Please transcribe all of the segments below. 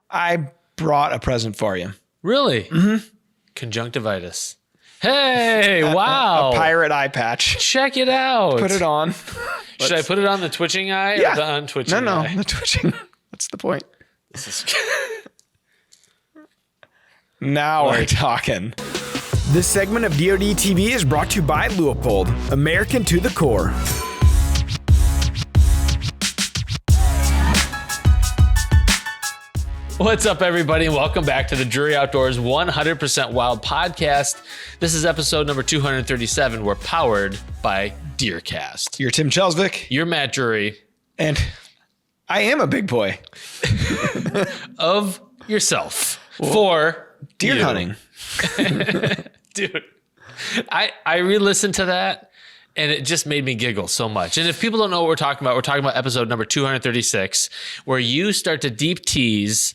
I brought a present for you. Really? Mm-hmm. Conjunctivitis. Hey, wow. A pirate eye patch. Check it out. Put it on. Should I put it on the twitching eye or the untwitching eye? No, the twitching. That's the point. Now we're talking. This segment of DoD TV is brought to you by Leupold, American to the core. What's up, everybody, and welcome back to the Drury Outdoors 100% Wild podcast. This is episode number 237. We're powered by DeerCast. You're Tim Chelsvik. You're Matt Drury. And I am a big boy. Of yourself. For deer you. Hunting. Dude, I re-listened to that, and it just made me giggle so much. And if people don't know what we're talking about episode number 236, where you start to deep tease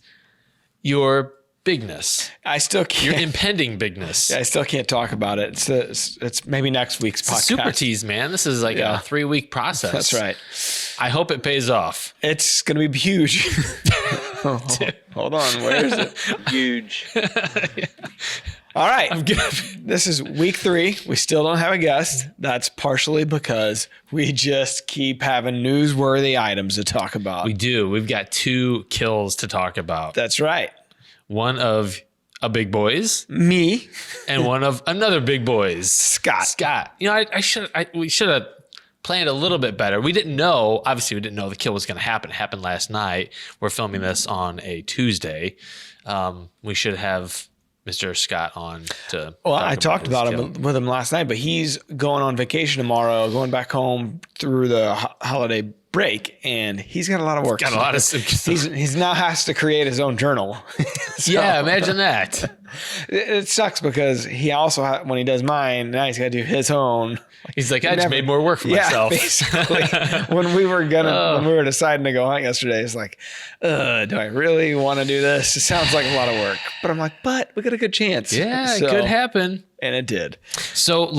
your bigness. I still can't. Your impending bigness. I still can't talk about it. It's maybe next week's podcast. Super tease, man. This is like a 3-week process. That's right. I hope it pays off. It's going to be huge. Hold on. Where is it? Huge. All right. I'm good. This is week 3. We still don't have a guest. That's partially because we just keep having newsworthy items to talk about. We do. We've got 2 kills to talk about. That's right. One of a big boy's. Me. And one of another big boy's. Scott. You know, we should have planned a little bit better. We didn't know. Obviously, we didn't know the kill was going to happen. It happened last night. We're filming this on a Tuesday. We should have Mr. Scott on to. Well, I talked about him with him last night, but he's going on vacation tomorrow, going back home through the holiday break, and he's got a lot of work. Got a lot of. He's now has to create his own journal. So, yeah, imagine that. It sucks because he also, when he does mine, now he's got to do his own. He's like, I just made more work for myself. Basically. when we were deciding to go hunt yesterday, it's like, do I really want to do this? It sounds like a lot of work, but I'm like, but we got a good chance. Yeah, it could happen. And it did. So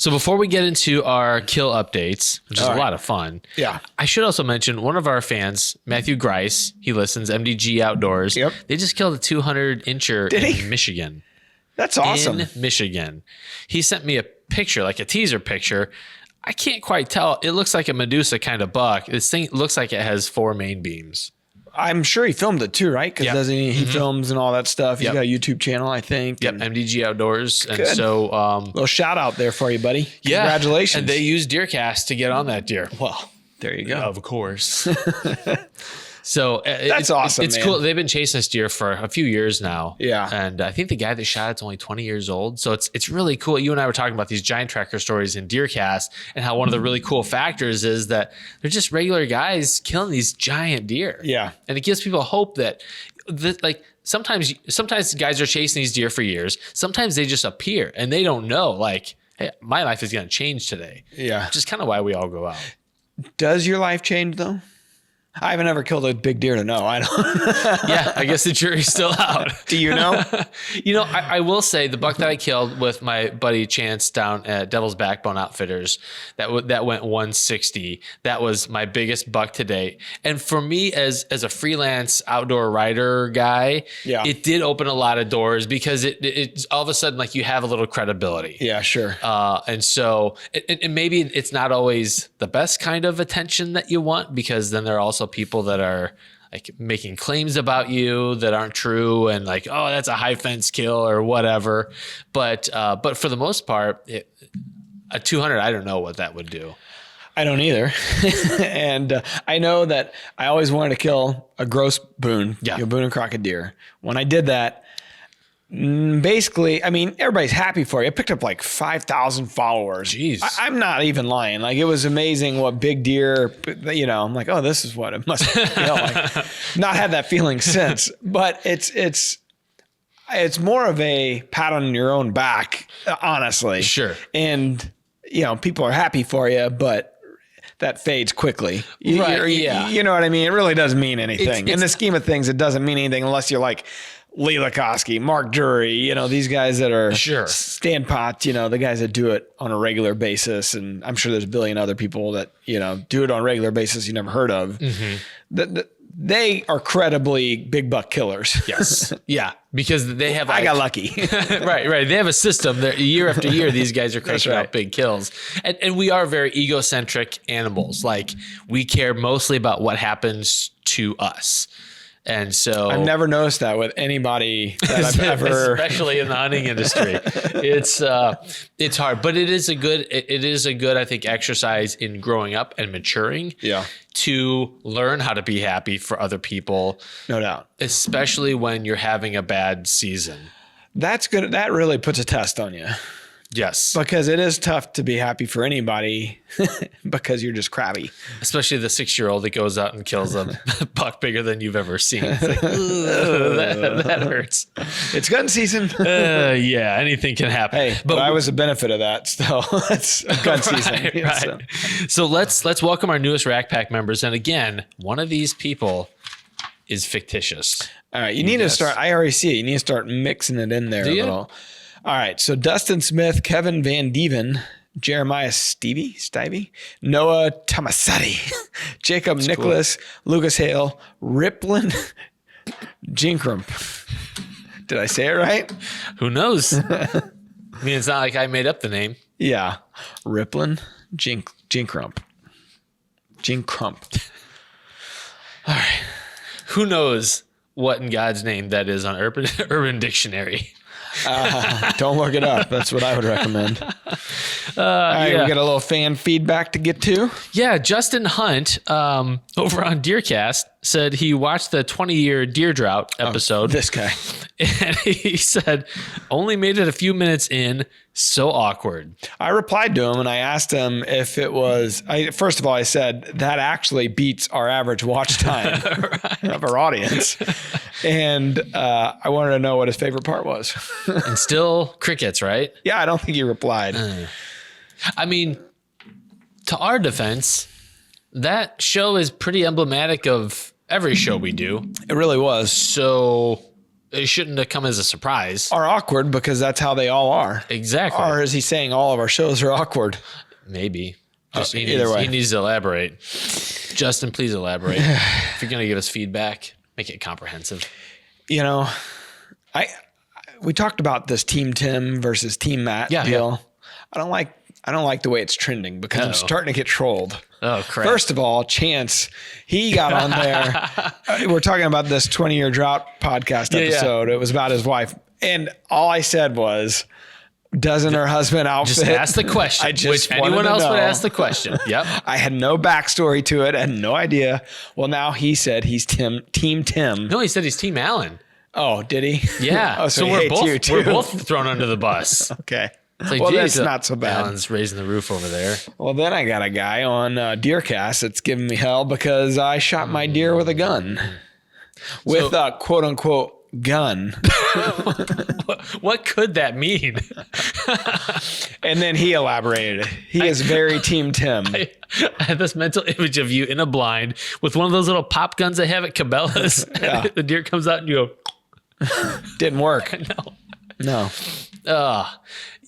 before we get into our kill updates, which is a lot of fun. Yeah. I should also mention one of our fans, Matthew Grice, he listens, MDG Outdoors. Yep. They just killed a 200 incher in Michigan. That's awesome. In Michigan. He sent me a picture, like a teaser picture. I can't quite tell. It looks like a Medusa kind of buck. This thing looks like it has 4 main beams. I'm sure he filmed it too, right? Because doesn't he films and all that stuff. He's got a YouTube channel, I think. Yep, MDG Outdoors. Good. And so little shout out there for you, buddy. Yeah. Congratulations. And they used DeerCast to get on that deer. Well, there you go. Of course. So that's awesome. It's man. cool. They've been chasing this deer for a few years now. Yeah. And I think the guy that shot it's only 20 years old. So it's really cool. You and I were talking about these giant tracker stories in DeerCast, and how one of the really cool factors is that they're just regular guys killing these giant deer. Yeah. And it gives people hope that like sometimes guys are chasing these deer for years. Sometimes they just appear and they don't know, like, hey, my life is going to change today. Yeah. Which is kind of why we all go out. Does your life change though? I haven't ever killed a big deer to know. I don't. Yeah, I guess the jury's still out. Do you know? I will say the buck that I killed with my buddy Chance down at Devil's Backbone Outfitters, that went 160. That was my biggest buck to date. And for me, as a freelance outdoor rider guy, it did open a lot of doors because it's all of a sudden like you have a little credibility. Yeah, sure. And so, and maybe it's not always the best kind of attention that you want, because then there are also people that are like making claims about you that aren't true, and like, oh, that's a high fence kill or whatever. But for the most part, a 200, I don't know what that would do. I don't either. And I know that I always wanted to kill a gross boon, a boon and crockett deer. When I did that, basically, I mean, everybody's happy for you. I picked up like 5,000 followers. Jeez. I'm not even lying. Like, it was amazing what big deer, I'm like, oh, this is what it must be. Not had that feeling since, but it's more of a pat on your own back, honestly. Sure. And, people are happy for you, but that fades quickly. You know what I mean? It really doesn't mean anything. In the scheme of things, it doesn't mean anything unless you're like Lee Lakosky, Mark Drury, these guys that are Stan Pot, the guys that do it on a regular basis. And I'm sure there's a billion other people that, do it on a regular basis you never heard of. Mm-hmm. they are credibly big buck killers. Yes. Yeah. Because they have, I got lucky. right. They have a system that year after year, these guys are cranking out big kills. And we are very egocentric animals. Like, we care mostly about what happens to us. And so I've never noticed that with anybody that I've ever, especially in the hunting industry. It's hard, but it is a good, I think, exercise in growing up and maturing. Yeah. To learn how to be happy for other people. No doubt. Especially when you're having a bad season. That's good. That really puts a test on you. Yes. Because it is tough to be happy for anybody because you're just crabby. Especially the 6-year-old that goes out and kills a buck bigger than you've ever seen. It's like, that hurts. It's gun season. Yeah, anything can happen. Hey, but I was a benefit of that still. It's gun season. Right. So let's welcome our newest Rack Pack members. And again, one of these people is fictitious. All right. You need to start. I already see it. You need to start mixing it in there a little. All right. So Dustin Smith, Kevin Van Dieven, Jeremiah Stivey, Noah Tomasati, Jacob Nicholas, cool. Lucas Hale, Riplin Jinkrump. Did I say it right? Who knows? I mean, it's not like I made up the name. Yeah. Riplin Jinkrump. All right. Who knows what in God's name that is on Urban Dictionary? Don't look it up. That's what I would recommend. All right, we got a little fan feedback to get to. Yeah, Justin Hunt over on DeerCast said he watched the 20-year deer drought episode. This guy. And he said, only made it a few minutes in. So awkward. I replied to him and I asked him if it was, first of all, I said that actually beats our average watch time of our audience. And I wanted to know what his favorite part was. And still crickets, right? Yeah, I don't think he replied. I mean, to our defense, that show is pretty emblematic of every show we do. It really was. So it shouldn't have come as a surprise. Or awkward, because that's how they all are. Exactly. Or is he saying all of our shows are awkward? Maybe. Either way. He needs to elaborate. Justin, please elaborate. If you're going to give us feedback, make it comprehensive. You know, we talked about this Team Tim versus Team Matt deal. Yeah. I don't like the way it's trending because I'm starting to get trolled. Oh, crap. First of all, Chance, he got on there. We're talking about this 20-year drought podcast episode. Yeah. It was about his wife. And all I said was, doesn't her husband outfit? Just ask the question, which anyone else would ask the question. Yep. I had no backstory to it. I had no idea. Well, now he said he's Team Tim. No, he said he's Team Allen. Oh, did he? Yeah. So we're both thrown under the bus. Okay. It's like, well, that's not so bad. Alan's raising the roof over there. Well, then I got a guy on DeerCast that's giving me hell because I shot my deer with a gun. With a quote unquote gun. What could that mean? And then he elaborated. He is very Team Tim. I had this mental image of you in a blind with one of those little pop guns they have at Cabela's. Yeah. The deer comes out and you go. Didn't work. No.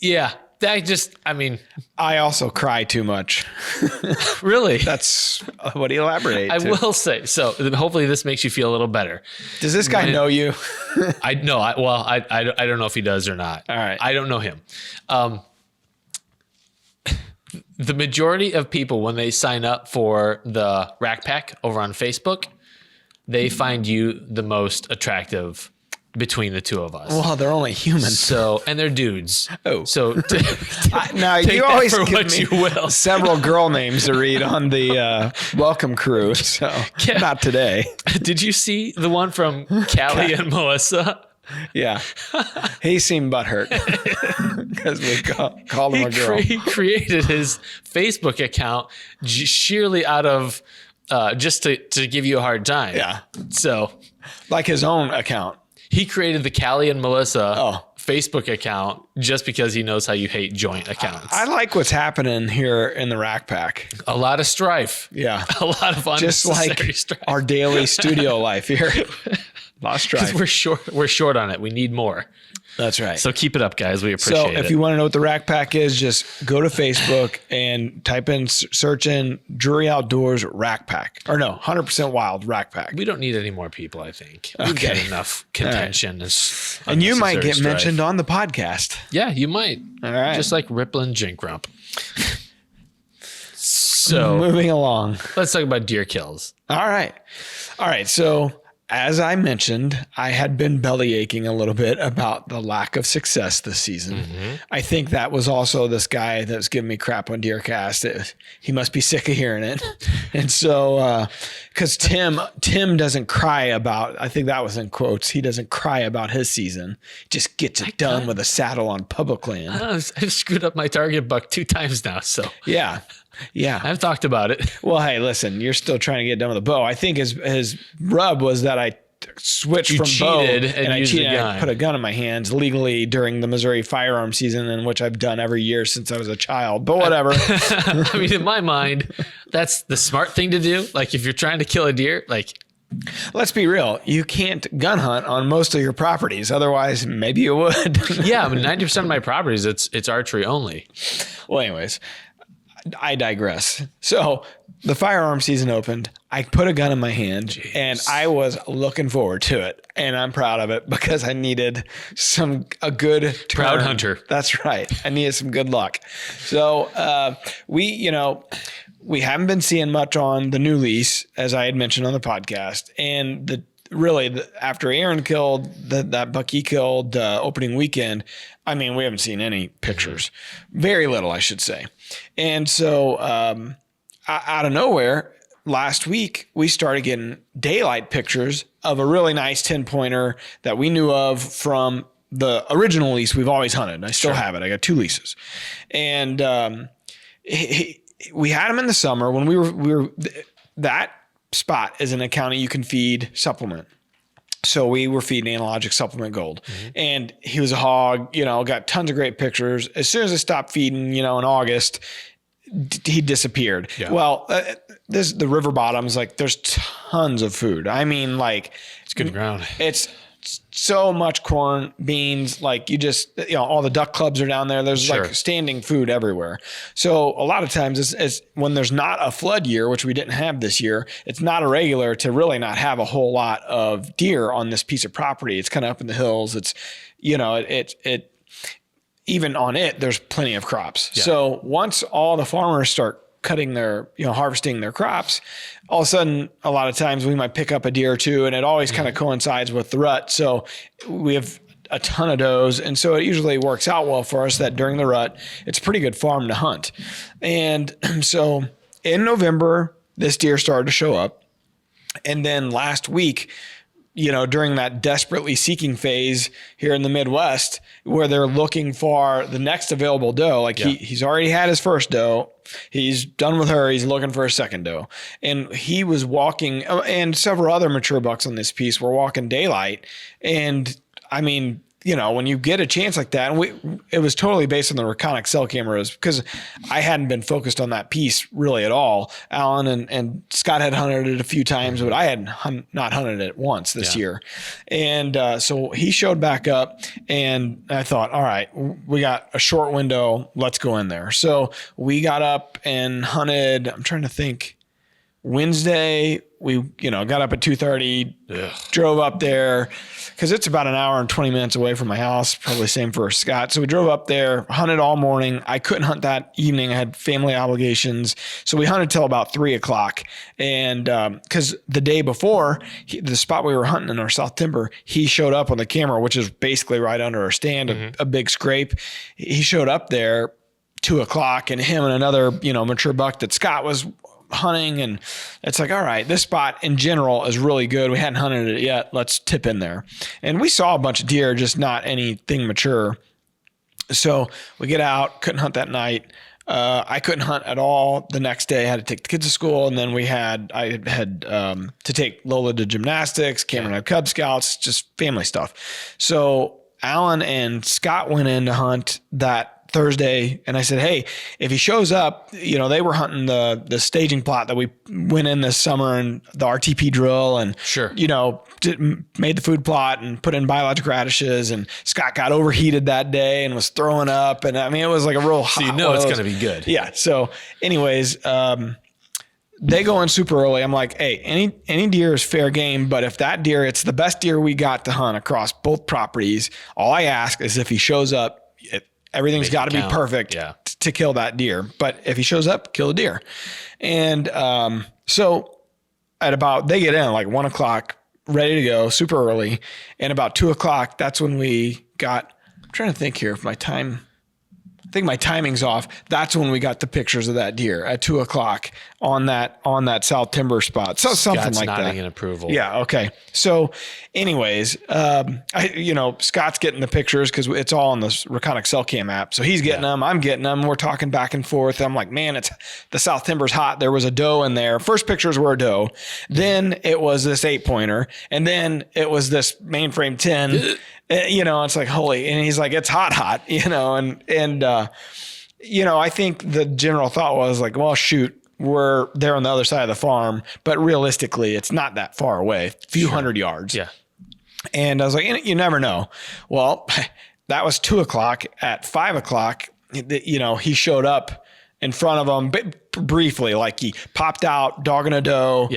Yeah, I also cry too much. Really? That's what he elaborated. I will say, so hopefully this makes you feel a little better. Does this guy know you? I don't know if he does or not. All right. I don't know him. The majority of people, when they sign up for the Rack Pack over on Facebook, they find you the most attractive between the two of us. Well, they're only human. So, and they're dudes. Oh. So now you always give me several girl names to read on the welcome crew. So not today. Did you see the one from Callie and Melissa? Yeah. He seemed butthurt because we called him a girl. He created his Facebook account sheerly out of just to give you a hard time. Yeah. So like his own account. He created the Callie and Melissa Facebook account just because he knows how you hate joint accounts. I like what's happening here in the Rack Pack. A lot of strife. Yeah. A lot of unnecessary strife. Our daily studio life here. A lot of strife. Because we're short on it. We need more. That's right. So keep it up, guys. We appreciate it. So if you want to know what the Rack Pack is, just go to Facebook and type in, search in Drury Outdoors Rack Pack. Or no, 100% Wild Rack Pack. We don't need any more people, I think. We've got enough contention. Right. And you might get mentioned on the podcast. Yeah, you might. All right. Just like Ripplin' Jinkrump. So moving along. Let's talk about deer kills. All right. So as I mentioned, I had been belly aching a little bit about the lack of success this season. Mm-hmm. I think that was also this guy that was giving me crap on DeerCast. He must be sick of hearing it. And so, because Tim doesn't cry about, I think that was in quotes, he doesn't cry about his season. He just gets it done with a saddle on public land. I've screwed up my target buck 2 times now. So yeah. I've talked about it. Well, hey, listen, you're still trying to get done with a bow. I think his rub was that I switched from bow and I cheated. I put a gun in my hands legally during the Missouri firearm season, in which I've done every year since I was a child, but whatever. I mean, in my mind, that's the smart thing to do. Like if you're trying to kill a deer, like, let's be real. You can't gun hunt on most of your properties. Otherwise, maybe you would. Yeah. I mean, 90% of my properties, it's archery only. Well, anyways, I digress. So the firearm season opened. I put a gun in my hand. Jeez. And I was looking forward to it. And I'm proud of it because I needed a good turn. Proud hunter. That's right. I needed some good luck. So we haven't been seeing much on the new lease, as I had mentioned on the podcast. And after Aaron killed that buck he killed opening weekend, I mean, we haven't seen any pictures. Very little, I should say. And so out of nowhere, last week, we started getting daylight pictures of a really nice 10-pointer that we knew of from the original lease we've always hunted. I still have it. I got 2 leases. And we had him in the summer when we were that spot is in a county you can feed supplement. So we were feeding Analogic Supplement Gold. Mm-hmm. And he was a hog, got tons of great pictures. As soon as I stopped feeding, in August, he disappeared. Yeah. Well, the river bottoms, like there's tons of food. I mean, like it's good ground. It's so much corn, beans, like you just, all the duck clubs are down there. There's like standing food everywhere. So a lot of times it's when there's not a flood year, which we didn't have this year, it's not irregular to really not have a whole lot of deer on this piece of property. It's kind of up in the hills. It's, even on it, there's plenty of crops. Yeah. So once all the farmers start cutting their, harvesting their crops, all of a sudden, a lot of times we might pick up a deer or 2, and it always kind of coincides with the rut. So we have a ton of does. And so it usually works out well for us that during the rut, it's a pretty good farm to hunt. And so in November, this deer started to show up. And then last week, during that desperately seeking phase here in the Midwest, where they're looking for the next available doe, he's already had his first doe. He's done with her. He's looking for a second doe. And he was walking, and several other mature bucks on this piece were walking daylight. And I mean, when you get a chance like that, and it was totally based on the Reconic cell cameras because I hadn't been focused on that piece really at all. Alan and Scott had hunted it a few times, but I had not hunted it once this year. And so he showed back up, and I thought, all right, we got a short window. Let's go in there. So we got up and hunted. I'm trying to think. Wednesday, we got up at 2:30, drove up there because it's about an hour and 20 minutes away from my house. Probably same for Scott. So we drove up there, hunted all morning. I couldn't hunt that evening. I had family obligations. So we hunted till about 3:00. And because the day before, the spot we were hunting in our South Timber, he showed up on the camera, which is basically right under our stand, a big scrape. He showed up there 2:00, and him and another, mature buck that Scott was hunting, and it's like, all right, this spot in general is really good. We hadn't hunted it yet. Let's tip in there. And we saw a bunch of deer, just not anything mature. So we get out, couldn't hunt that night. I couldn't hunt at all the next day. I had to take the kids to school, and then I had to take Lola to gymnastics, Cameron had Cub Scouts, just family stuff. So Alan and Scott went in to hunt that Thursday, and I said, hey, if he shows up, they were hunting the staging plot that we went in this summer and the RTP drill and, sure, made the food plot and put in biologic radishes, and Scott got overheated that day and was throwing up. And I mean, it was like a real hot. So it's going to be good. Yeah. So anyways, they go in super early. I'm like, hey, any deer is fair game, but if that deer, it's the best deer we got to hunt across both properties. All I ask is if he shows up, everything's got to be perfect to kill that deer. But if he shows up, kill the deer. And so they get in like 1 o'clock, ready to go, super early. And about 2 o'clock, that's when we got, I'm trying to think here if I think my timing's off. That's when we got the pictures of that deer at 2 o'clock on that South Timber spot. So something Scott's like that. nodding in approval. Yeah. Okay. So anyways, Scott's getting the pictures because it's all on the Recon XL Cam app. So he's getting them. I'm getting them. We're talking back and forth. I'm like, man, the South Timber's hot. There was a doe in there. First pictures were a doe. Then it was this 8-pointer. And then it was this mainframe 10. It's like, holy, and he's like, it's hot, and I think the general thought was like, well, shoot, we're there on the other side of the farm, but realistically, it's not that far away, a few hundred yards. Yeah. And I was like, you never know. Well, that was 2 o'clock. At 5 o'clock, he showed up in front of them briefly, like he popped out, dogging a doe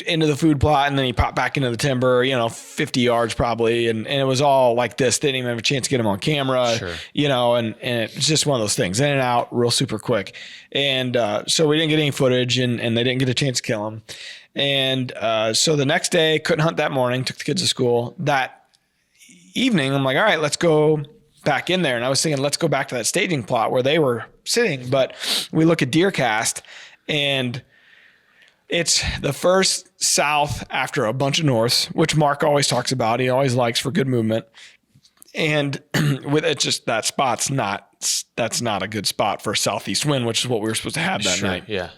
into the food plot, and then he popped back into the timber, 50 yards probably. And it was all like this. Didn't even have a chance to get him on camera, and it's just one of those things, in and out real super quick. And so we didn't get any footage and they didn't get a chance to kill him. And so the next day, couldn't hunt that morning, took the kids to school. That evening, I'm like, all right, let's go back in there. And I was thinking, let's go back to that staging plot where they were sitting. But we look at DeerCast, and it's the first south after a bunch of norths, which Mark always talks about. He always likes for good movement. And with it, just that spot's that's not a good spot for a southeast wind, which is what we were supposed to have that night. Yeah.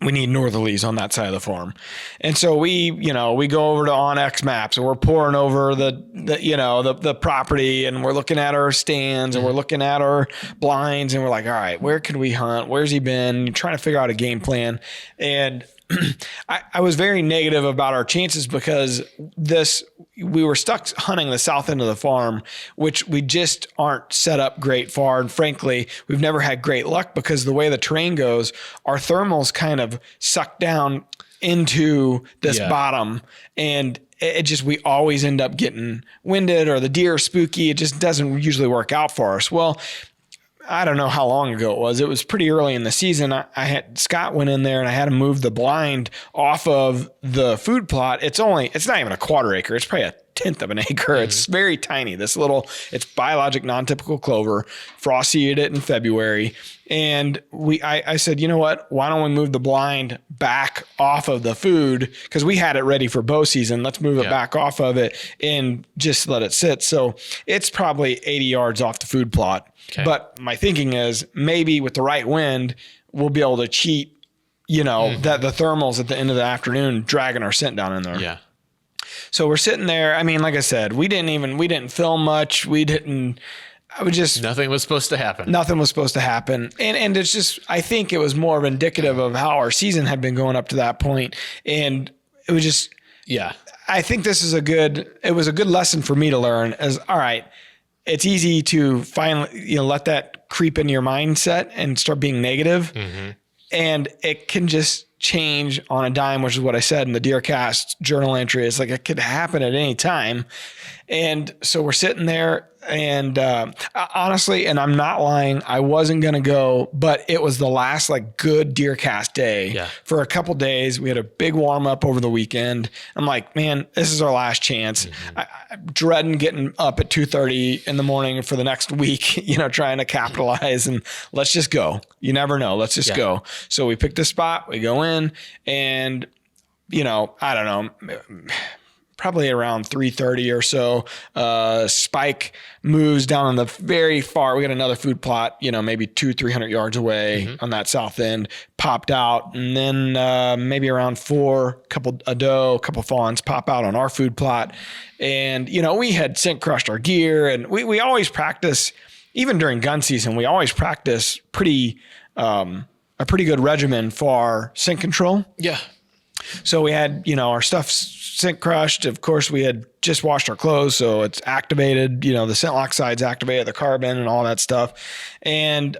We need northerlies on that side of the farm. And so we go over to OnX Maps, and we're pouring over the property, and we're looking at our stands, and we're looking at our blinds, and we're like, all right, where could we hunt? Where's he been? Trying to figure out a game plan. And I was very negative about our chances because we were stuck hunting the south end of the farm, which we just aren't set up great for. And frankly, we've never had great luck because the way the terrain goes, our thermals kind of suck down into this bottom, and we always end up getting winded, or the deer are spooky. It just doesn't usually work out for us. Well, I don't know how long ago it was. It was pretty early in the season. Scott went in there and I had him move the blind off of the food plot. It's not even a quarter acre. It's probably a 1/10 of an acre. Mm-hmm. It's very tiny. It's biologic non-typical clover. Frost seeded it in February. And I said, you know what? Why don't we move the blind back off of the food? Because we had it ready for bow season. Let's move it back off of it and just let it sit. So it's probably 80 yards off the food plot. Okay. But my thinking is maybe with the right wind, we'll be able to cheat, that the thermals at the end of the afternoon dragging our scent down in there. Yeah. So we're sitting there. I mean, like I said, we didn't film much. Nothing was supposed to happen. Nothing was supposed to happen. And it's just, I think it was more of indicative of how our season had been going up to that point. And it was just, I think it was a good lesson for me to learn as, all right, it's easy to finally, let that creep into your mindset and start being negative. Mm-hmm. And it can just change on a dime, which is what I said in the DeerCast journal entry. It's like it could happen at any time. And so we're sitting there, and honestly, and I'm not lying, I wasn't going to go, but it was the last good DeerCast day for a couple days. We had a big warm up over the weekend. I'm like, man, this is our last chance. Mm-hmm. I'm dreading getting up at 2:30 in the morning for the next week, trying to capitalize, and let's just go. You never know. Let's just go. So we picked a spot, we go in, and I don't know, probably around 3:30 or so, Spike moves down on the very far. We got another food plot, maybe 200-300 yards away on that south end, popped out. And then maybe around 4, a doe, a couple fawns pop out on our food plot. And, we had scent crushed our gear, and we always practice even during gun season, we always practice a pretty good regimen for scent control. Yeah. So we had, our stuff scent crushed. Of course, we had just washed our clothes, so it's activated. The scent lock side's activated, the carbon and all that stuff. And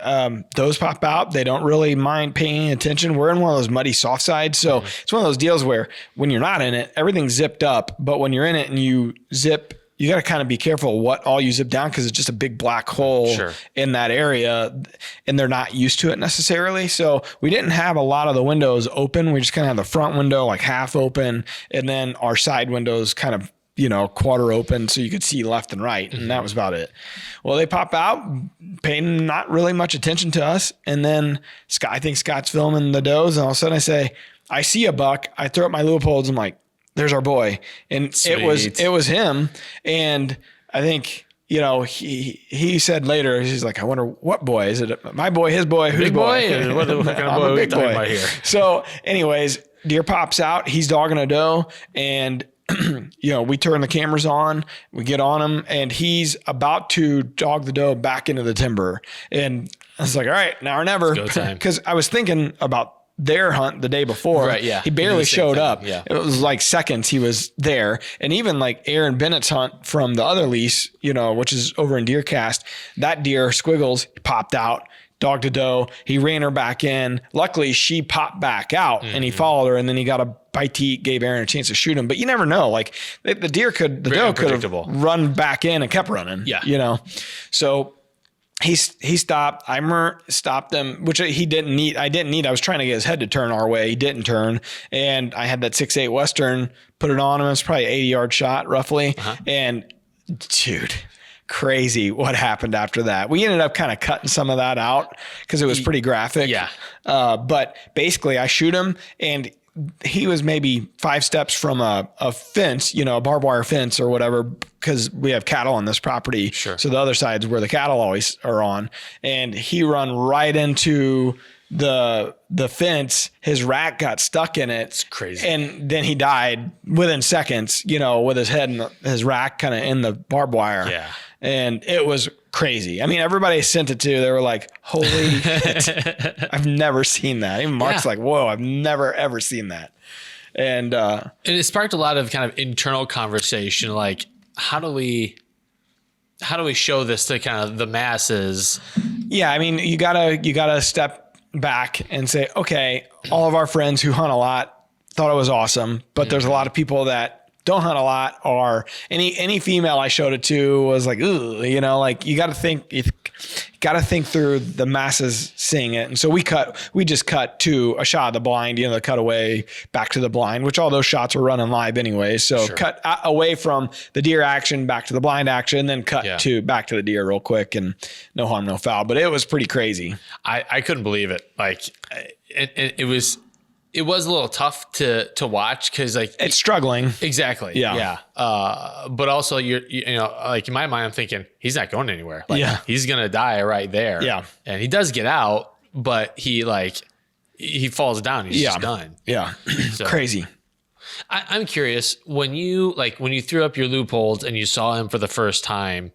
those pop out. They don't really mind paying attention. We're in one of those muddy soft sides, so it's one of those deals where when you're not in it, everything's zipped up. But when you're in it and you zip, you got to kind of be careful what all you zip down, because it's just a big black hole in that area, and they're not used to it necessarily. So we didn't have a lot of the windows open. We just kind of had the front window like half open, and then our side windows kind of, quarter open so you could see left and right. And that was about it. Well, they pop out, paying not really much attention to us. And then I think Scott's filming the does. And all of a sudden I see a buck. I throw up my Leupold's. I'm like, there's our boy. And Sweet. it was him. And I think, he said later, he's like, I wonder what boy, is it my boy, his boy, whose boy? What kind of boy are we talking about here? So anyways, deer pops out, he's dogging a doe, and we turn the cameras on, we get on him, and he's about to dog the doe back into the timber. And I was like, all right, now or never. Because I was thinking about their hunt the day before. Right, yeah. He barely showed up. Yeah. It was like seconds he was there. And even like Aaron Bennett's hunt from the other lease, which is over in DeerCast, that deer, Squiggles, popped out, dogged a doe. He ran her back in. Luckily, she popped back out and he followed her, and then he got a bite to eat, gave Aaron a chance to shoot him. But you never know. Like the doe could have run back in and kept running. Yeah. So he stopped. I stopped them, which he didn't need. I didn't need. I was trying to get his head to turn our way. He didn't turn. And I had that 6.8 Western, put it on him. It's probably an 80-yard shot roughly. And dude, crazy what happened after that. We ended up kind of cutting some of that out because it was pretty graphic. Yeah. But basically I shoot him, and he was maybe 5 steps from a fence, a barbed wire fence or whatever, because we have cattle on this property. Sure. So the other side's where the cattle always are on. And he run right into the fence. His rack got stuck in it. It's crazy. And then he died within seconds, with his head and his rack kind of in the barbed wire. Yeah. And it was crazy. I mean, everybody I sent it to, they were like, holy shit, I've never seen that. Even Mark's like, whoa, I've never, ever seen that. And it sparked a lot of kind of internal conversation. Like, how do we show this to kind of the masses? Yeah. I mean, you gotta step back and say, okay, all of our friends who hunt a lot thought it was awesome, but there's a lot of people that don't hunt a lot, or any female I showed it to was like, ooh, like you got to think through the masses seeing it. And so we just cut to a shot of the blind, the cutaway back to the blind, which all those shots were running live anyway. So cut away from the deer action back to the blind action, and then cut back to the deer real quick, and no harm, no foul. But it was pretty crazy. I couldn't believe it. Like it was a little tough to watch, because like it's struggling. Exactly. Yeah. But also you're like in my mind, I'm thinking he's not going anywhere. Like he's going to die right there. Yeah. And he does get out, but he falls down. He's just done. Yeah. So, crazy. I'm curious, when you threw up your Leupold's and you saw him for the first time,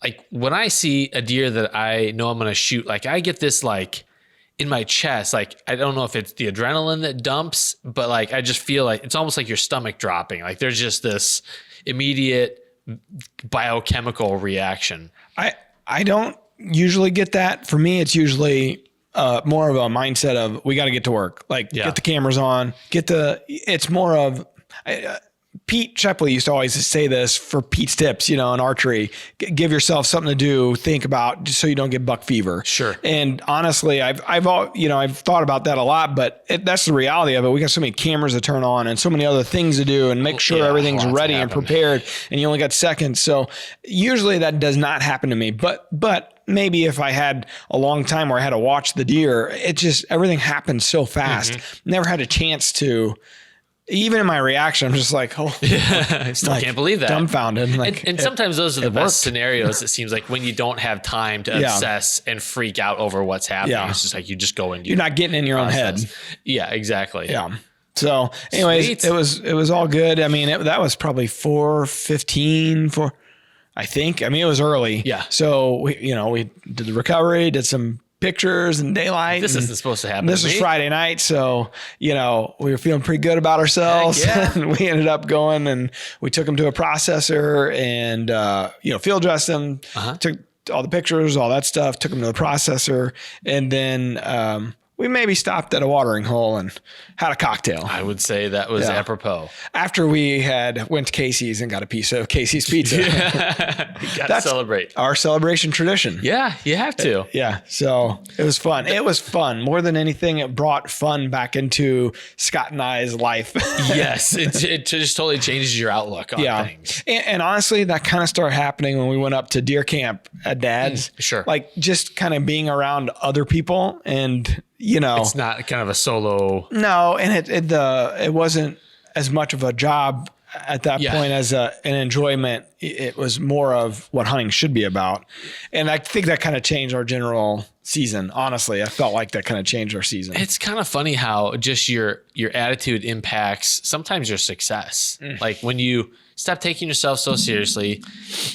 like when I see a deer that I know I'm going to shoot, like I get this like in my chest, like I don't know if it's the adrenaline that dumps, but like I just feel like it's almost like your stomach dropping. Like there's just this immediate biochemical reaction. I don't usually get that. For me, it's usually more of a mindset of we got to get to work. Like get the cameras on. It's more of. Pete Shepley used to always say this for Pete's tips, in archery, give yourself something to do, think about, just so you don't get buck fever. Sure. And honestly, I've thought about that a lot, but that's the reality of it. We got so many cameras to turn on and so many other things to do and make sure everything's ready and prepared, and you only got seconds. So usually that does not happen to me, but maybe if I had a long time where I had to watch the deer, everything happened so fast. Never had a chance to. Even in my reaction, I'm just like, oh, I still can't believe that. Dumbfounded. And sometimes those are the best scenarios, it seems like, when you don't have time to obsess and freak out over what's happening. Yeah. It's just like you just go into you're not getting in your own head. Yeah, exactly. Yeah. So anyways, it was all good. I mean, that was probably 4:15. I think. I mean, it was early. Yeah. So we did the recovery, did some pictures and daylight. This isn't supposed to happen. This was Friday night. So, we were feeling pretty good about ourselves. Yeah. And we ended up going and we took them to a processor and, field dressed them, took all the pictures, all that stuff, took them to the processor. And then, we maybe stopped at a watering hole and had a cocktail. I would say that was apropos. After we went to Casey's and got a piece of Casey's pizza. You got to celebrate. Our celebration tradition. Yeah, you have to. Yeah. So it was fun. It was fun. More than anything, it brought fun back into Scott and I's life. Yes. It just totally changes your outlook on things. And honestly, that kind of started happening when we went up to deer camp at Dad's. Sure. Like just kind of being around other people and, it's not kind of a solo. No. And it wasn't as much of a job at that point as an enjoyment. It was more of what hunting should be about. And I think that kind of changed our general season. Honestly, I felt like that kind of changed our season. It's kind of funny how just your attitude impacts sometimes your success. Like when you stop taking yourself so seriously,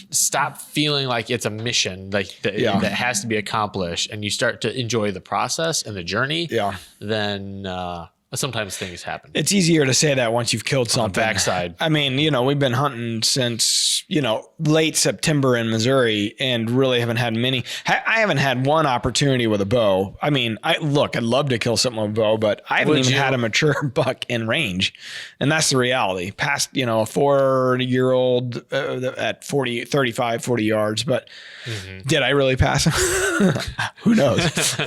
stop feeling like it's a mission like that has to be accomplished, and you start to enjoy the process and the journey. Yeah. Then sometimes things happen. It's easier to say that once you've killed something. On the backside. I mean, we've been hunting since, late September in Missouri and really haven't had many. I haven't had one opportunity with a bow. I mean, I'd love to kill something with a bow, but I haven't even had a mature buck in range. And that's the reality. Past, a 4-year-old at 35, 40 yards. But did I really pass him? Who knows?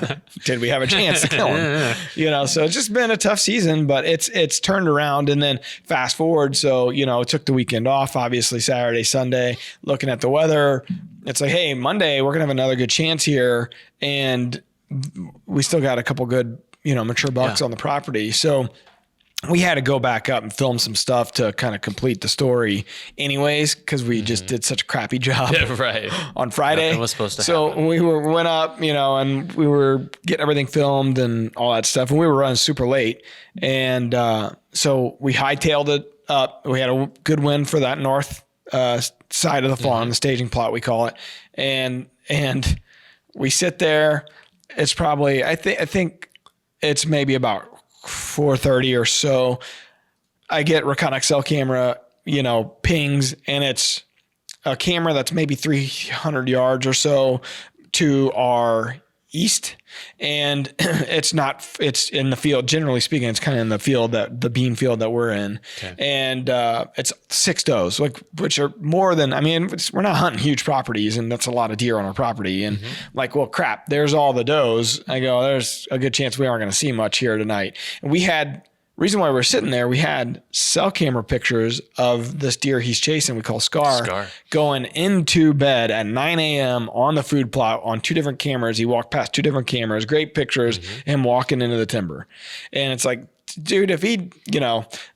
Did we have a chance to kill him? So it's just been a tough season, but it's turned around. And then fast forward. So, took the weekend off, obviously Saturday, Sunday, looking at the weather. It's like, hey, Monday, we're going to have another good chance here. And we still got a couple good, mature bucks on the property. So we had to go back up and film some stuff to kind of complete the story anyways, because we just did such a crappy job on Friday. Nothing was supposed to happen. We went up, and we were getting everything filmed and all that stuff. And we were running super late. And so we hightailed it up. We had a good wind for that north side of the farm, the staging plot, we call it. And we sit there. It's probably, I think it's maybe about 4:30 or so. I get Recon XL camera, pings, and it's a camera that's maybe 300 yards or so to our east. And it's in the field, generally speaking, it's kind of in the field the bean field that we're in. Okay. And it's 6 does, which are more than, we're not hunting huge properties, and that's a lot of deer on our property. And well, crap, there's all the does. I go, there's a good chance we aren't going to see much here tonight. And reason why we're sitting there, we had cell camera pictures of this deer he's chasing, we call Scar, going into bed at 9 a.m. on the food plot on 2 different cameras. He walked past 2 different cameras, great pictures, him walking into the timber. And it's like, dude, if he,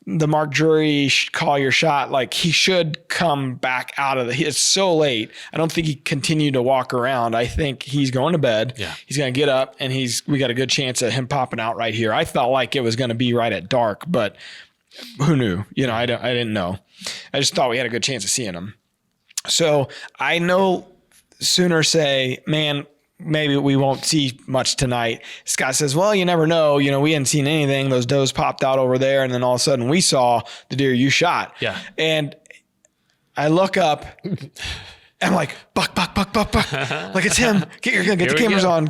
the Mark Drury call your shot, he should come back out of it's so late. I don't think he continued to walk around. I think he's going to bed. Yeah. He's going to get up, and we got a good chance of him popping out right here. I felt like it was going to be right at dark, but who knew? I didn't know. I just thought we had a good chance of seeing him. So I no sooner say, man, maybe we won't see much tonight. Scott says, well, you never know. We hadn't seen anything. Those does popped out over there. And then all of a sudden we saw the deer you shot. Yeah. And I look up and I'm like, buck. Like, it's him. Get the cameras on,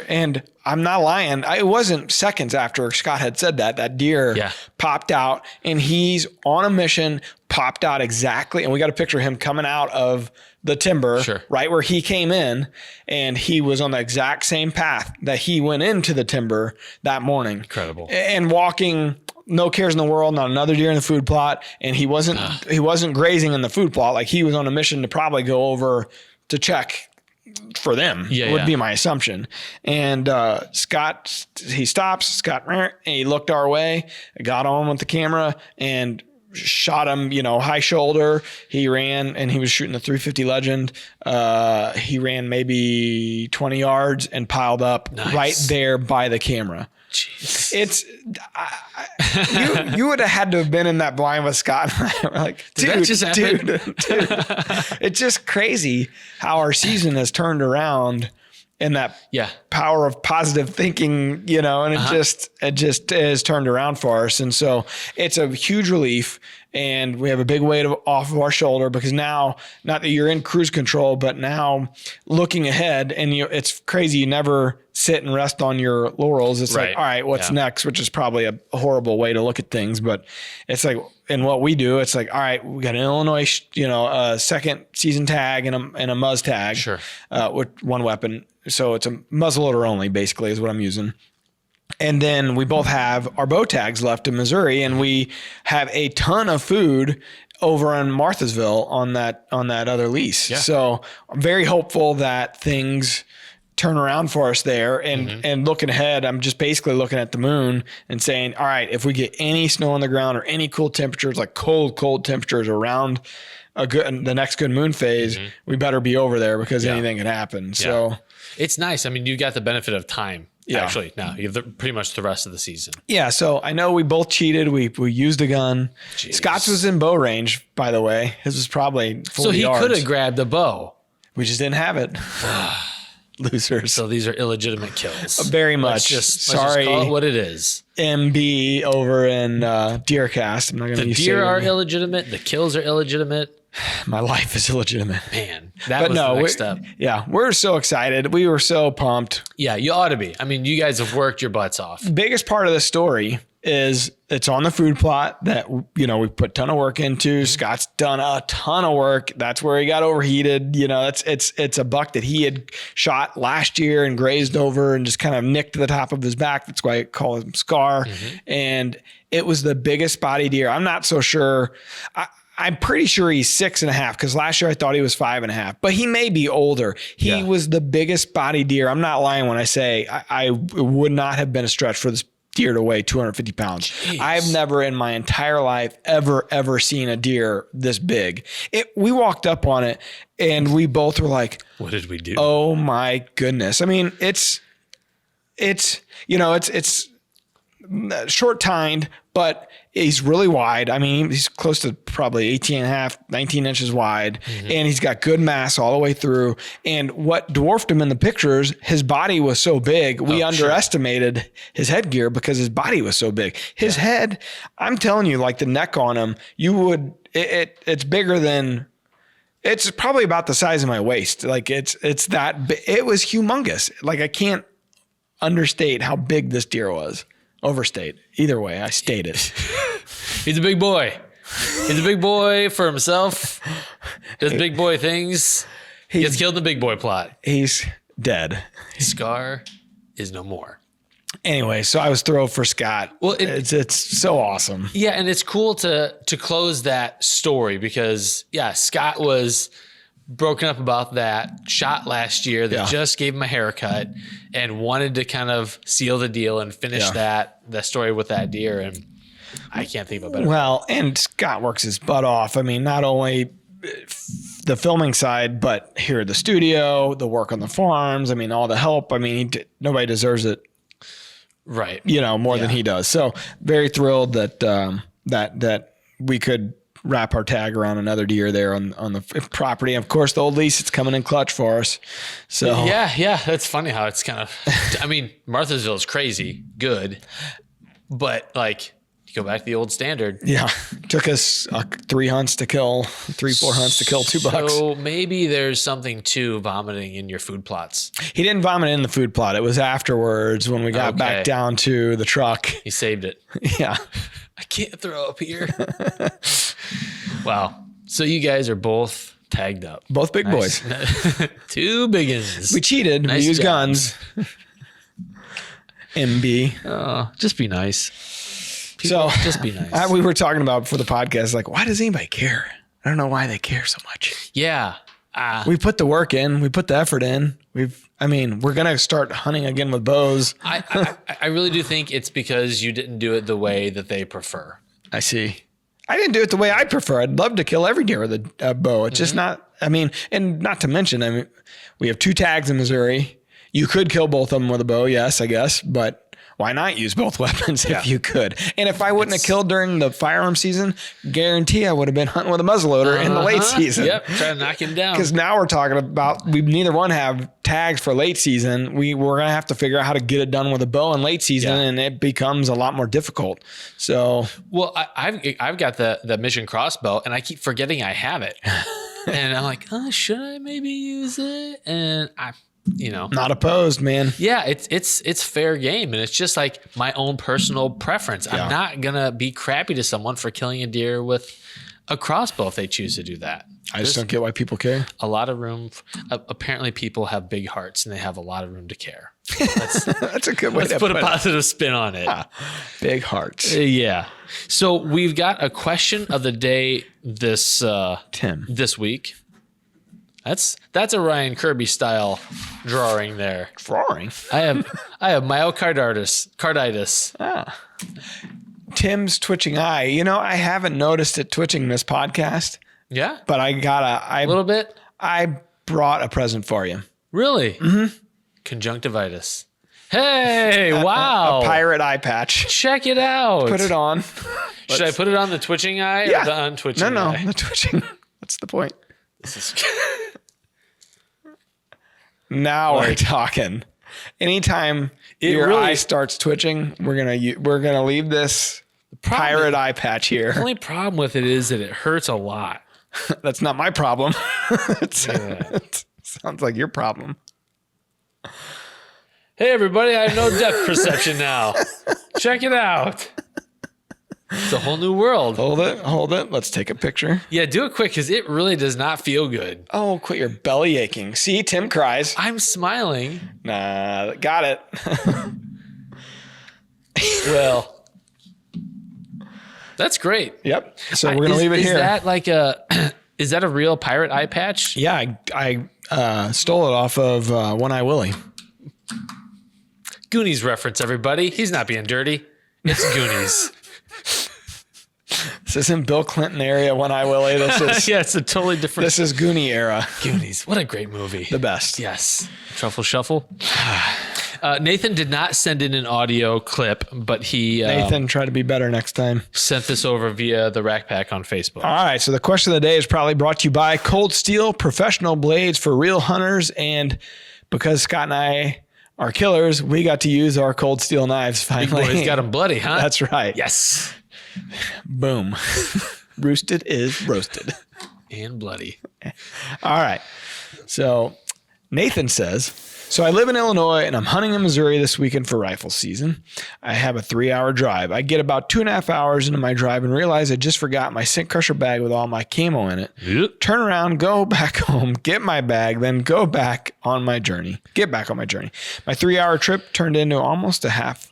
and I'm not lying. It wasn't seconds after Scott had said that deer popped out, and he's on a mission, popped out exactly. And we got a picture of him coming out of the timber, right where he came in, and he was on the exact same path that he went into the timber that morning. Incredible. And walking, no cares in the world, not another deer in the food plot. And he wasn't grazing in the food plot. Like, he was on a mission to probably go over to check for them, would be my assumption. And Scott, he stops, and he looked our way, got on with the camera, and shot him, high shoulder. He ran, and he was shooting the 350 Legend. He ran maybe 20 yards and piled up right there by the camera. It's you would have had to have been in that blind with Scott. We're like, dude. It's just crazy how our season has turned around in that power of positive thinking, and it just is turned around for us. And so it's a huge relief, and we have a big weight off of our shoulder, because now, not that you're in cruise control, but now looking ahead, and it's crazy. You never sit and rest on your laurels. It's like, all right, what's next? Which is probably a horrible way to look at things, but it's like, in what we do, it's like, all right, we got an Illinois, a second season tag and a Muzz tag, with one weapon. So it's a muzzleloader only, basically, is what I'm using. And then we both have our bow tags left in Missouri, and we have a ton of food over in Marthasville on that other lease. Yeah. So I'm very hopeful that things turn around for us there. And looking ahead, I'm just basically looking at the moon and saying, all right, if we get any snow on the ground or any cool temperatures, like cold temperatures around the next good moon phase, we better be over there, because anything can happen. Yeah. So it's nice. I mean, you got the benefit of time. Actually, now you have pretty much the rest of the season. Yeah. So I know we both cheated. We used a gun. Jeez. Scott's was in bow range, by the way. His was probably 40 yards. So he could have grabbed a bow. We just didn't have it. Losers. So these are illegitimate kills. Very much. Let's just call it what it is. MB over in DeerCast. I'm not going to use the deer are illegitimate. The kills are illegitimate. My life is illegitimate. Man, that was the next step. Yeah, we're so excited. We were so pumped. Yeah, you ought to be. I mean, you guys have worked your butts off. Biggest part of the story is it's on the food plot that, we put a ton of work into. Scott's done a ton of work. That's where he got overheated. It's a buck that he had shot last year and grazed over and just kind of nicked the top of his back. That's why I call him Scar. And it was the biggest body deer. I'm not so sure. I'm pretty sure he's 6.5, because last year I thought he was 5.5, but he may be older. He was the biggest body deer. I'm not lying when I say I would not have been a stretch for this deer to weigh 250 pounds. Jeez. I've never in my entire life ever seen a deer this big. We walked up on it and we both were like, what did we do? Oh my goodness. I mean, it's short tined, but he's really wide. I mean, he's close to probably 18.5, 19 inches wide, and he's got good mass all the way through. And what dwarfed him in the pictures, his body was so big, we underestimated his headgear because his body was so big. His head, I'm telling you, like the neck on him, it's bigger than, it's probably about the size of my waist. Like it was humongous. Like I can't understate how big this deer was. Overstate. Either way, I state it. He's a big boy. He's a big boy for himself. Does big boy things. He gets killed in the big boy plot. He's dead. Scar is no more. Anyway, so I was thrilled for Scott. Well, it's so awesome. Yeah, and it's cool to close that story because, Scott was broken up about that shot last year that just gave him a haircut and wanted to kind of seal the deal and finish that story with that deer. And I can't think of a better. Well, and Scott works his butt off. I mean, not only the filming side, but here at the studio, the work on the farms. I mean, all the help. I mean, nobody deserves it. Right. More than he does. So very thrilled that, that we could wrap our tag around another deer there on the property. And of course, the old lease, it's coming in clutch for us. So yeah. That's funny how it's kind of, I mean, Marthasville is crazy good, but like you go back to the old standard. Yeah. Took us 4 hunts to kill 2 bucks. So maybe there's something to vomiting in your food plots. He didn't vomit in the food plot. It was afterwards when we got back down to the truck. He saved it. Yeah. I can't throw up here. Wow. So you guys are both tagged up. Both big boys. 2 biggins. We cheated. We used guns. MB. Oh, just be nice. People, just be nice. We were talking about before the podcast, like, why does anybody care? I don't know why they care so much. Yeah. We put the work in. We put the effort in. We're going to start hunting again with bows. I really do think it's because you didn't do it the way that they prefer. I see. I didn't do it the way I prefer. I'd love to kill every deer with a bow. It's just not, and not to mention, we have 2 tags in Missouri. You could kill both of them with a bow, yes, I guess. But why not use both weapons if you could? And if I wouldn't have killed during the firearm season, guarantee I would have been hunting with a muzzleloader in the late season. Yep, trying to knock him down. Because now we're talking about, we neither one have tags for late season. We're going to have to figure out how to get it done with a bow in late season, and it becomes a lot more difficult. So, well, I've got the mission crossbow, and I keep forgetting I have it. And I'm like, oh, should I maybe use it? And not opposed, man. Yeah, it's fair game, and it's just like my own personal preference. I'm not gonna be crappy to someone for killing a deer with a crossbow if they choose to do that. I just don't get why people care. A lot of room. Apparently, people have big hearts, and they have a lot of room to care. That's a good way to put a positive spin on it. Big hearts. Yeah. So we've got a question of the day this week. That's a Ryan Kirby style drawing there. Drawing. I have myocarditis. Tim's twitching eye. I haven't noticed it twitching this podcast. Yeah. But a little bit. I brought a present for you. Really? Mm-hmm. Conjunctivitis. Hey, wow. A pirate eye patch. Check it out. Put it on. Should I put it on the twitching eye or the untwitching eye? No, the twitching. That's the point. This is Now we're talking. Anytime your eye starts twitching, we're gonna leave this pirate eye patch here. The only problem with it is that it hurts a lot. That's not my problem. It sounds like your problem. Hey everybody, I have no depth perception now. Check it out. It's a whole new world. Hold it. Let's take a picture. Yeah, do it quick because it really does not feel good. Oh, quit your belly aching. See, Tim cries. I'm smiling. Nah, got it. Well, that's great. Yep. So we're gonna leave it here. Is that like is that a real pirate eye patch? Yeah, I stole it off of One Eye Willie. Goonies reference, everybody. He's not being dirty. It's Goonies. This isn't Bill Clinton area One Eye Willie. This is it's a totally different. This is Goonie era. Goonies. What a great movie. The best. Yes. Truffle Shuffle. Nathan did not send in an audio clip, but Nathan, try to be better next time. Sent this over via the Rack Pack on Facebook. All right. So the question of the day is probably brought to you by Cold Steel, professional blades for real hunters. And because Scott and I are killers, we got to use our Cold Steel knives finally. Big boy's got them bloody, huh? That's right. Yes. Boom. Roosted is roasted. And bloody. All right. So Nathan says, so I live in Illinois and I'm hunting in Missouri this weekend for rifle season. I have a 3-hour drive. I get about 2.5 hours into my drive and realize I just forgot my scent crusher bag with all my camo in it. Yep. Turn around, go back home, get my bag, then go back on my journey. Get back on my journey. My 3-hour trip turned into almost a half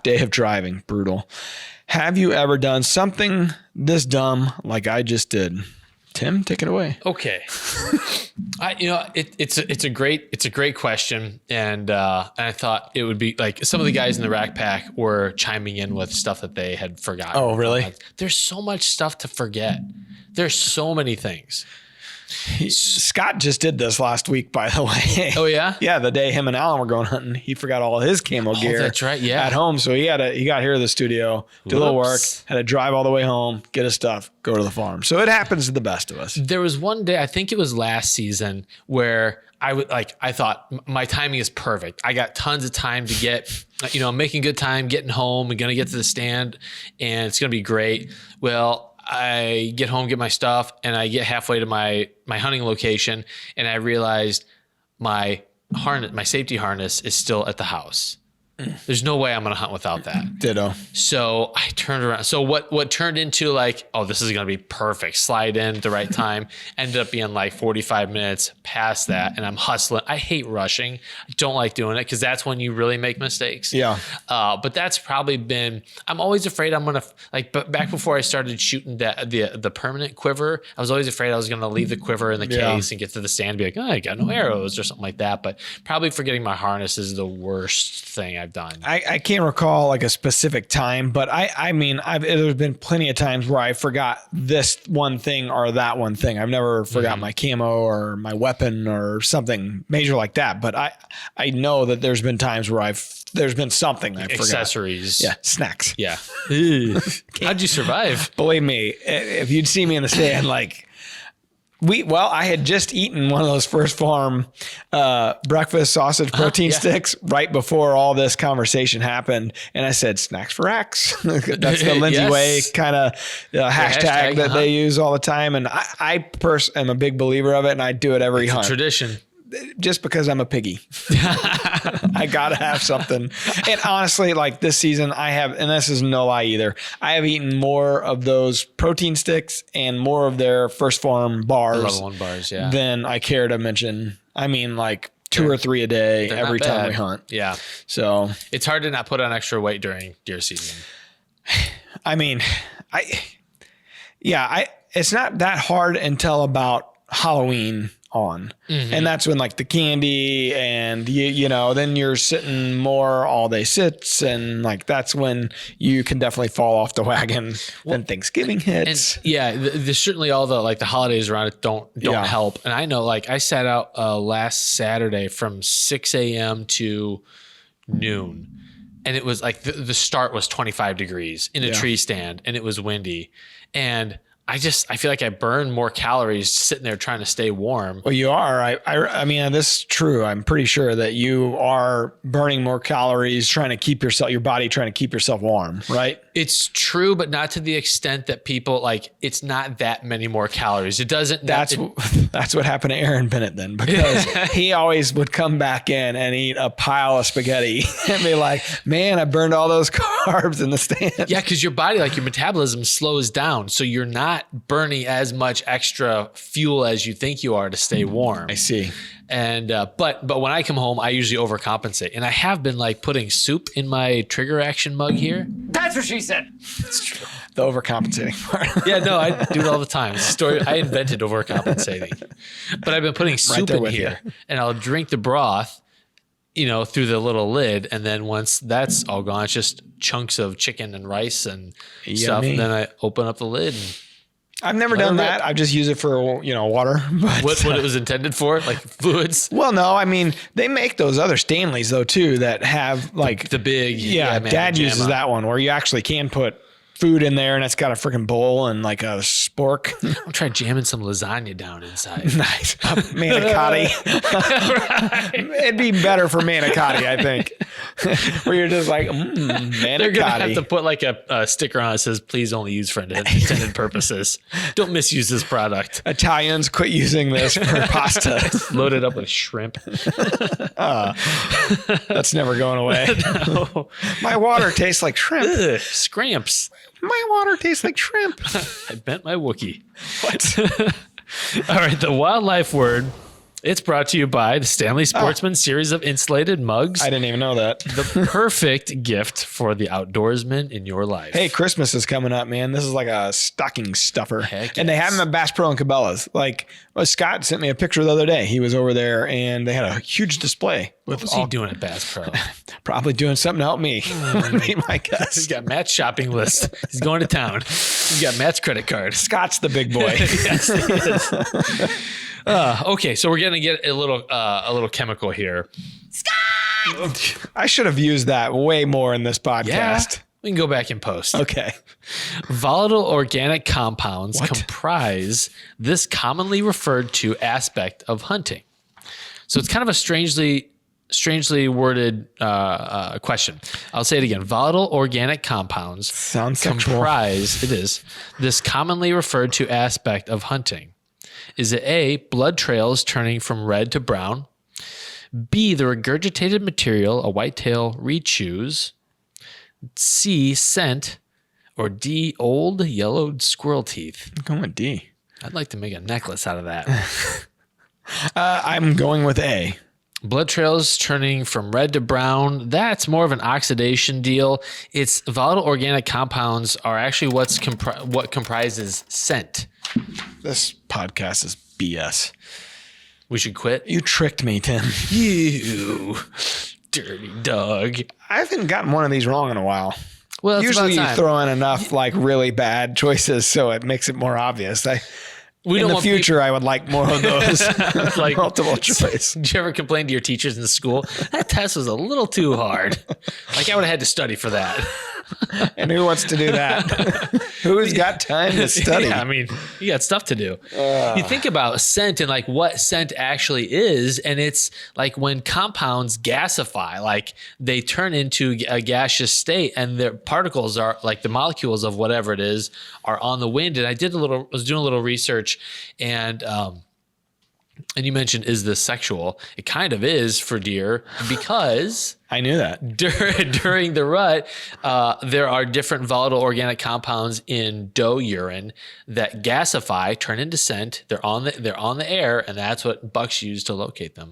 day of driving. Brutal. Have you ever done something this dumb like I just did? Tim, take it away. Okay. It's a great question, and I thought it would be like some of the guys in the Rack Pack were chiming in with stuff that they had forgotten. Oh, really? There's so much stuff to forget. There's so many things. Scott just did this last week, by the way. Oh yeah, yeah. The day him and Alan were going hunting, he forgot all his camo gear. That's right. Yeah, at home. So he got here to the studio, did a little work, had to drive all the way home, get his stuff, go to the farm. So it happens to the best of us. There was one day, I think it was last season, where I thought my timing is perfect. I got tons of time to get, I'm making good time, getting home, I'm gonna get to the stand, and it's gonna be great. Well, I get home, get my stuff, and I get halfway to my hunting location, and I realized my safety harness is still at the house. There's no way I'm going to hunt without that. Ditto. So I turned around. So what turned into like, oh, this is going to be perfect. Slide in at the right time. Ended up being like 45 minutes past that. And I'm hustling. I hate rushing. I don't like doing it because that's when you really make mistakes. Yeah. But that's probably been, I'm always afraid I'm going to, but back before I started shooting the permanent quiver, I was always afraid I was going to leave the quiver in the case and get to the stand and be like, oh, I got no arrows or something like that. But probably forgetting my harness is the worst thing I've I've done. I can't recall like a specific time, but I mean, there's been plenty of times where I forgot this one thing or that one thing. I've never forgot my camo or my weapon or something major like that. But I know that there's been times where there's been something I forgot. Accessories. Yeah. Snacks. Yeah. How'd you survive? Believe me, if you'd see me in the stand, like, I had just eaten one of those First Farm breakfast sausage protein sticks right before all this conversation happened. And I said, snacks for racks. That's the Lindsay Way kind of hashtag that they use all the time. And I am a big believer of it, and I do it every hunt. Tradition. Just because I'm a piggy. I got to have something. And honestly, like this season and this is no lie either, I have eaten more of those protein sticks and more of their First Farm bars, Level 1 bars, than I care to mention. I mean, like 2 or 3 a day every time we hunt. Yeah. So it's hard to not put on extra weight during deer season. I mean, it's not that hard until about Halloween on. And that's when like the candy and you know, then you're sitting more all day sits, and like that's when you can definitely fall off the wagon when Thanksgiving hits. And there's certainly all the like the holidays around it don't help. And I know like I sat out last Saturday from 6 a.m. to noon, and it was like the start was 25 degrees in a tree stand, and it was windy, and I feel like I burn more calories sitting there trying to stay warm. Well, you are. I mean, this is true. I'm pretty sure that you are burning more calories trying to keep your body trying to keep yourself warm, right? It's true, but not to the extent that people like, it's not that many more calories. It doesn't. That's what happened to Aaron Bennett then, because he always would come back in and eat a pile of spaghetti and be like, man, I burned all those carbs in the stand. Yeah. Cause your body, like your metabolism slows down. So you're not burning as much extra fuel as you think you are to stay warm. I see. And, but when I come home, I usually overcompensate, and I have been like putting soup in my trigger action mug here. That's what she said. It's true. The overcompensating part. Yeah, no, I do it all the time. It's a story. I invented overcompensating, but I've been putting soup in here, and I'll drink the broth, you know, through the little lid. And then once that's all gone, it's just chunks of chicken and rice and stuff. And then I open up the lid. And I've never done that. I've just used it for, you know, water. But what it was intended for, like fluids? Well, no, I mean, they make those other Stanleys though too that have like the big. Yeah, Dad uses that one where you actually can put food in there, and it's got a freaking bowl and like a spork. I'll try jamming some lasagna down inside. Nice. Manicotti. Right. It'd be better for manicotti, I think. Where you're just like, manicotti. They're going to have to put like a sticker on it that says, please only use for intended purposes. Don't misuse this product. Italians, quit using this for pasta. Loaded up with shrimp. That's never going away. No. My water tastes like shrimp. Ugh, scramps. My water tastes like shrimp. I bent my Wookiee. What? All right. The wildlife word. It's brought to you by the Stanley Sportsman series of insulated mugs. I didn't even know that. The perfect gift for the outdoorsman in your life. Hey, Christmas is coming up, man. This is like a stocking stuffer. Heck and they yes. have them at Bass Pro and Cabela's. Like Scott sent me a picture the other day. He was over there and they had a huge display. What was he doing at Bass Pro? Probably doing something to help me. Would be my guess. He's got Matt's shopping list. He's going to town. He's got Matt's credit card. Scott's the big boy. Yes, he is. Okay, so we're going to get a little chemical here. Scott! I should have used that way more in this podcast. Yeah, we can go back and post. Okay. Volatile organic compounds comprise this commonly referred to aspect of hunting. So it's kind of a strangely worded question. I'll say it again. Volatile organic compounds Sounds comprise, it is, this commonly referred to aspect of hunting. Is it A, blood trails turning from red to brown? B, the regurgitated material a whitetail rechews? C, scent? Or D, old yellowed squirrel teeth? I'm going with D. I'd like to make a necklace out of that. I'm going with A. Blood trails turning from red to brown. That's more of an oxidation deal. It's volatile organic compounds are actually what comprises scent. This podcast is BS. We should quit. You tricked me, Tim. You. Dirty dog. I haven't gotten one of these wrong in a while. Well, it's usually about you time. throw in enough like really bad choices so it makes it more obvious. In the future, I would like more of those like multiple choice. Did you ever complain to your teachers in school? That test was a little too hard. Like I would have had to study for that. And who wants to do that? Who's got time to study? Yeah, I mean, you got stuff to do. You think about scent and like what scent actually is, and it's like when compounds gasify, like they turn into a gaseous state, and their particles are like the molecules of whatever it is are on the wind. And I was doing a little research, and you mentioned, is this sexual? It kind of is for deer because I knew that. During the rut, there are different volatile organic compounds in doe urine that gasify, turn into scent. They're on the air, and that's what bucks use to locate them.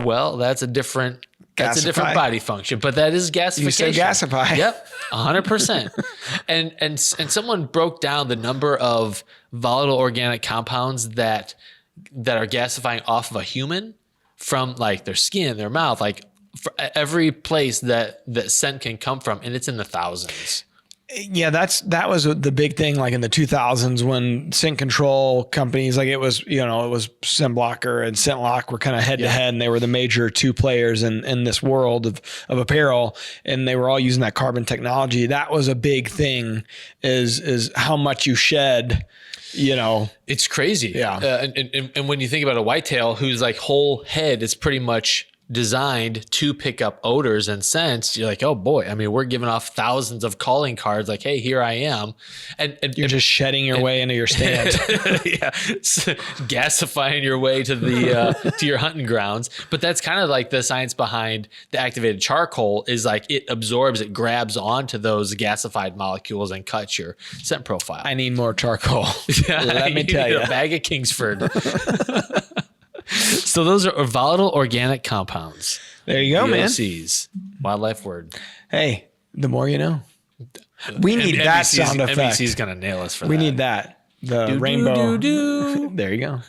Well, that's a different body function, but that is gasification. You say gasify. Yep, 100%. And someone broke down the number of volatile organic compounds that are gasifying off of a human from like their skin, their mouth, like for every place that scent can come from, and it's in the thousands. Yeah, that was the big thing, like in the 2000s when scent control companies, like it was Scent Blocker and ScentLock were kind of head to head, and they were the major two players in this world of apparel, and they were all using that carbon technology. That was a big thing, is how much you shed. It's crazy. Yeah. And when you think about a whitetail whose like whole head is pretty much designed to pick up odors and scents, you're like, oh boy, I mean, we're giving off thousands of calling cards like, hey, here I am. And you're just shedding your way into your stand. Yeah. Gasifying your way to the to your hunting grounds. But that's kind of like the science behind the activated charcoal is like it grabs onto those gasified molecules and cuts your scent profile. I need more charcoal. Let me tell you. A bag of Kingsford. So those are volatile organic compounds. There you go, VOCs, wildlife word. Hey, the more you know. We need that sound effect. NBC's gonna nail us for we that. We need that. The rainbow. There you go.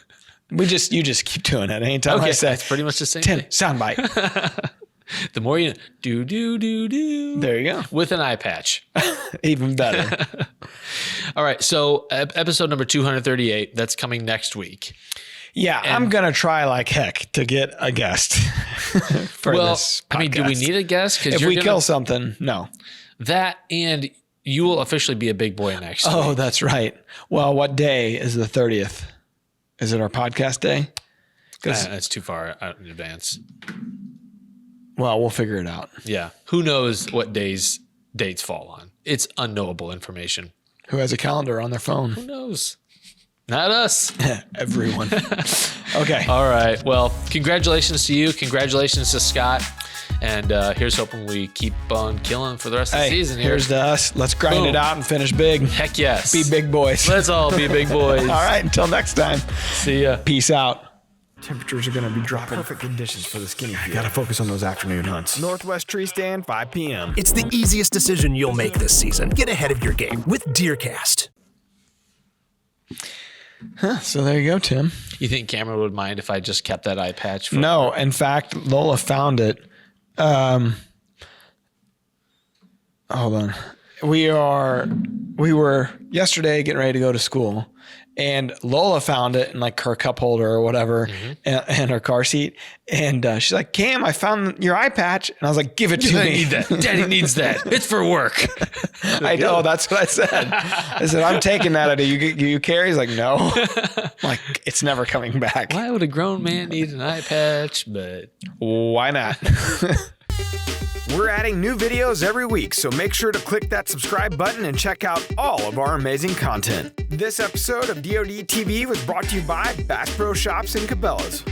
You just keep doing it. Anytime I say it's pretty much the same thing. Soundbite. The more you do. There you go. With an eye patch. Even better. All right. So episode number 238, that's coming next week. Yeah, I'm going to try like heck to get a guest for this podcast. I mean, do we need a guest? If we kill something, no. That, and you will officially be a big boy next week. Oh, that's right. Well, what day is the 30th? Is it our podcast day? That's too far out in advance. Well, we'll figure it out. Yeah. Who knows what dates fall on? It's unknowable information. Who has a calendar on their phone? Who knows? Not us. Everyone. Okay. All right. Well, congratulations to you. Congratulations to Scott. And here's hoping we keep on killing for the rest of the season here. Here's to us. Let's grind it out and finish big. Heck yes. Be big boys. Let's all be big boys. All right. Until next time. See ya. Peace out. Temperatures are going to be dropping. Perfect conditions for the skinny field. Got to focus on those afternoon hunts. Northwest Tree Stand, 5 p.m. It's the easiest decision you'll make this season. Get ahead of your game with DeerCast. So there you go, Tim. You think Cameron would mind if I just kept that eye patch? No. In fact, Lola found it. Hold on. We were yesterday getting ready to go to school, and Lola found it in like her cup holder or whatever, and her car seat. And she's like, "Cam, I found your eye patch." And I was like, "Give it to me." I need that. Daddy needs that. It's for work. I know. That's what I said. I said, "I'm taking that. Do you care?" He's like, "No." I'm like, it's never coming back. Why would a grown man need an eye patch? But why not? We're adding new videos every week, so make sure to click that subscribe button and check out all of our amazing content. This episode of DoD TV was brought to you by Bass Pro Shops and Cabela's.